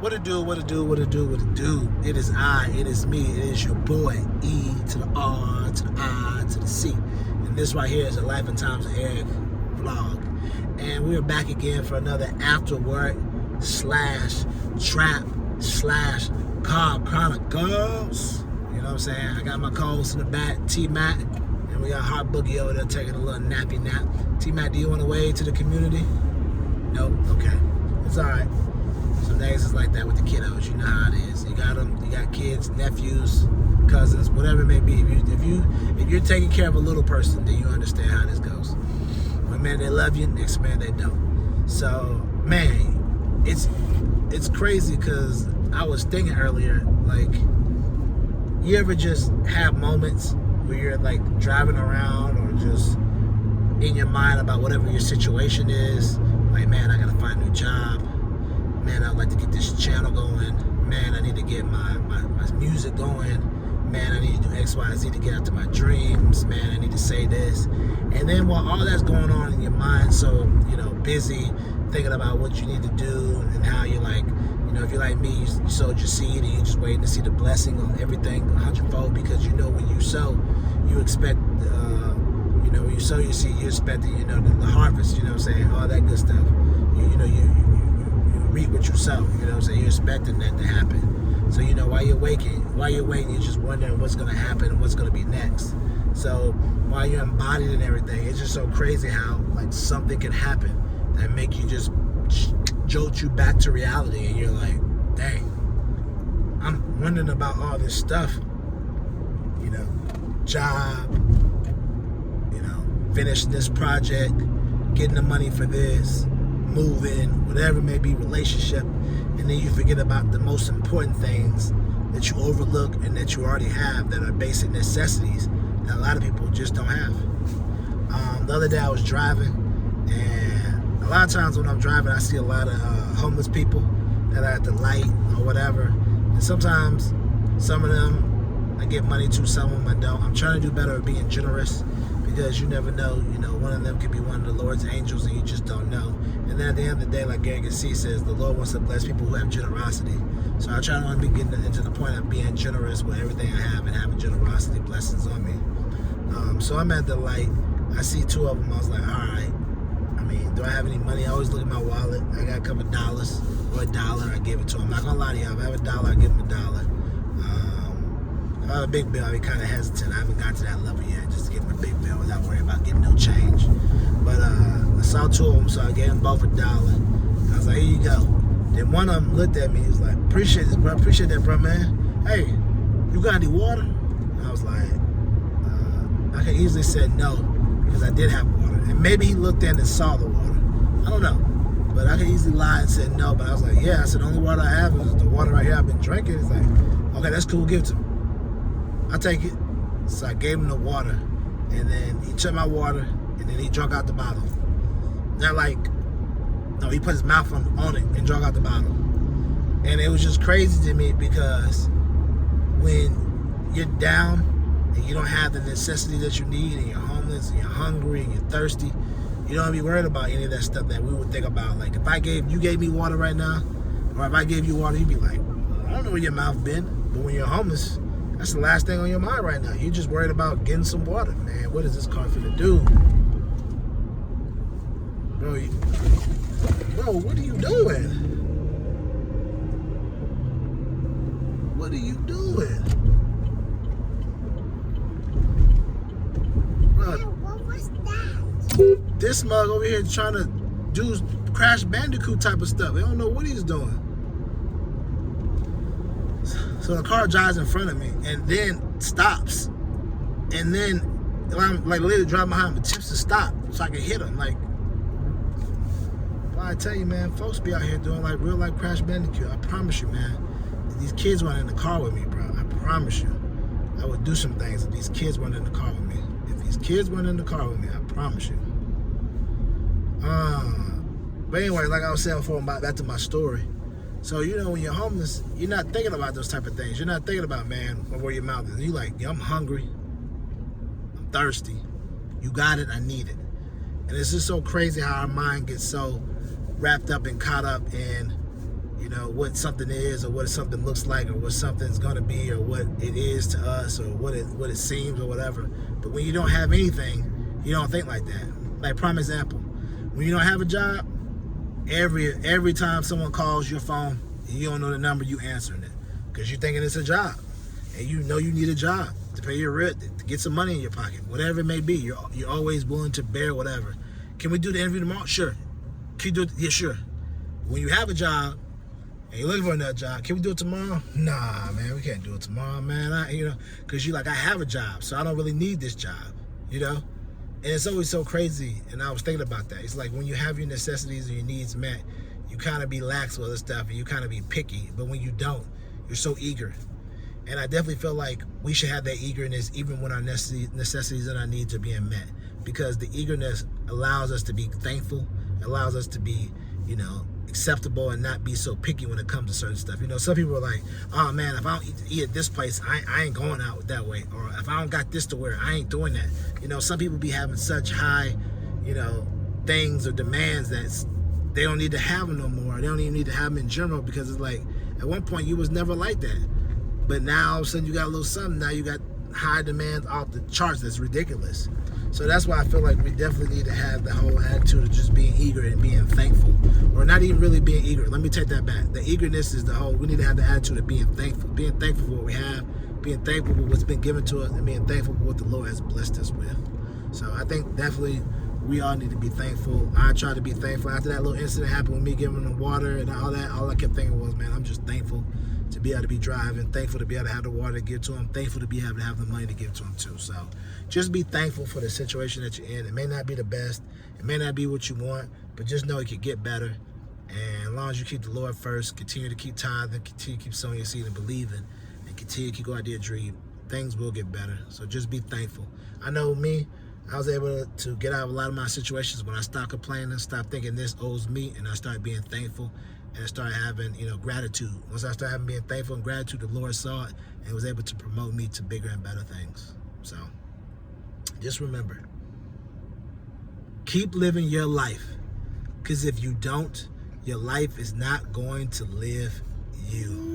What it do, what it do, what it do, what it do. It is I, it is me, it is your boy, E to the R, to the I, to the C. And this right here is a Life and Times of Eric vlog. And we're back again for another afterwork / trap / car chronicles. You know what I'm saying? I got my co-host in the back, T-Mac, and we got Hot Boogie over there taking a little nappy nap. T-Mac, do you want to wave to the community? Nope? Okay. It's all right. Some days it's like that with the kiddos. You know how it is. You got them. You got kids, nephews, cousins, whatever it may be. If you're taking care of a little person, then you understand how this goes. One minute they love you, next minute they don't. So, man, it's crazy because I was thinking earlier, like, you ever just have moments where you're like driving around or just in your mind about whatever your situation is, like, man, I gotta find a new job. Man, I'd like to get this channel going. Man, I need to get my music going. Man, I need to do X, Y, Z to get after my dreams. Man, I need to say this. And then while all that's going on in your mind, so, busy thinking about what you need to do and how you're like, if you're like me, you sowed your seed and you're just waiting to see the blessing on everything 100-fold, because when you sow, you expect, when you sow your seed, you expect the harvest, you know what I'm saying, all that good stuff. You reap what you sow, you know what I'm saying, you're expecting that to happen. So, while you're waiting, you're just wondering what's going to happen and what's going to be next. So, while you're embodied and everything, it's just so crazy how, like, something can happen that make you just jolt you back to reality, and you're like, dang, I'm wondering about all this stuff, job, finishing this project, getting the money for this, moving, whatever it may be, relationship, and then you forget about the most important things that you overlook and that you already have, that are basic necessities that a lot of people just don't have. The other day I was driving, and a lot of times when I'm driving, I see a lot of homeless people that are at the light or whatever, and sometimes some of them I give money to, some of them I don't. I'm trying to do better at being generous, because you never know, one of them could be one of the Lord's angels and you just don't know. And then at the end of the day, like Gary C says, the Lord wants to bless people who have generosity. So I try to be getting into the point of being generous with everything I have and having generosity blessings on me. So I'm at the light. I see two of them. I was like, all right. I mean, do I have any money? I always look at my wallet. I got a couple of dollars or $1. I give it to them. I'm not going to lie to y'all. If I have $1, I give them $1. If I have a big bill, I'll be kind of hesitant. I haven't got to that level yet, just to give them a big bill without worrying about getting no change. But I saw two of them, so I gave them both $1. I was like, here you go. Then one of them looked at me. He was like, appreciate this, bro. Appreciate that, bro, man. Hey, you got any water? And I was like, I could easily said no, because I did have water. And maybe he looked in and saw the water. I don't know. But I could easily lie and said no. But I was like, yeah. I said, the only water I have is the water right here I've been drinking. It's like, okay, that's cool. Give it to me. I'll take it. So I gave him the water. And then he took my water. And then he drank out the bottle. Not like, no, he put his mouth on it and drank out the bottle. And it was just crazy to me, because when you're down and you don't have the necessity that you need, and you're homeless and you're hungry and you're thirsty, you don't be worried about any of that stuff that we would think about. Like, if you gave me water right now, or if I gave you water, you'd be like, I don't know where your mouth been. But when you're homeless, that's the last thing on your mind right now. You're just worried about getting some water. Man, what is this car finna do? Bro, what are you doing? What are you doing? Bro, What was that? this mug over here trying to do Crash Bandicoot type of stuff. I don't know what he's doing. So the car drives in front of me and then stops. And then I'm like literally driving behind him, attempts to stop so I can hit him. Like, well, I tell you, man, folks be out here doing like real life Crash Bandicoot. I promise you, man. These kids weren't in the car with me, bro. I promise you. I would do some things if these kids weren't in the car with me. If these kids weren't in the car with me, I promise you. But anyway, like I was saying before, back to my story. So, when you're homeless, you're not thinking about those type of things. You're not thinking about, man, where your mouth is. You're like, yeah, I'm hungry. I'm thirsty. You got it. I need it. And it's just so crazy how our mind gets so wrapped up and caught up in, what something is, or what something looks like, or what something's gonna be, or what it is to us, or what it seems, or whatever. But when you don't have anything, you don't think like that. Like, prime example, when you don't have a job, every time someone calls your phone, and you don't know the number, you answering it because you're thinking it's a job, and you know you need a job to pay your rent, to get some money in your pocket, whatever it may be. You're always willing to bear whatever. Can we do the interview tomorrow? Sure. Can you do it? Yeah, sure. When you have a job and you're looking for another job, can we do it tomorrow? Nah, man, we can't do it tomorrow, man. Because you're like, I have a job, so I don't really need this job, And it's always so crazy, and I was thinking about that. It's like when you have your necessities and your needs met, you kind of be lax with other stuff, and you kind of be picky. But when you don't, you're so eager. And I definitely feel like we should have that eagerness even when our necessities and our needs are being met, because the eagerness allows us to be thankful, allows us to be, acceptable and not be so picky when it comes to certain stuff. Some people are like, oh man, if I don't eat at this place, I ain't going out that way. Or if I don't got this to wear, I ain't doing that. Some people be having such high, things or demands that they don't need to have them no more. They don't even need to have them in general, because it's like, at one point you was never like that. But now all of a sudden you got a little something. Now you got high demands off the charts. That's ridiculous. So that's why I feel like we definitely need to have the whole attitude of just being eager and being thankful. Or not even really being eager. Let me take that back. The eagerness is we need to have the attitude of being thankful. Being thankful for what we have, being thankful for what's been given to us, and being thankful for what the Lord has blessed us with. So I think definitely we all need to be thankful. I try to be thankful. After that little incident happened with me giving them water and all that, all I kept thinking was, man, I'm just thankful to be able to be driving, thankful to be able to have the water to give to them, thankful to be able to have the money to give to them too. So just be thankful for the situation that you're in. It may not be the best, it may not be what you want, but just know it could get better. And as long as you keep the Lord first, continue to keep tithing, continue to keep sowing your seed and believing, and continue to keep going out there and dream, things will get better. So just be thankful. I know me, I was able to get out of a lot of my situations when I stopped complaining, stopped thinking this owes me, and I started being thankful. And I started having, gratitude. Once I started being thankful and gratitude, the Lord saw it and was able to promote me to bigger and better things. So just remember, keep living your life. Because if you don't, your life is not going to live you.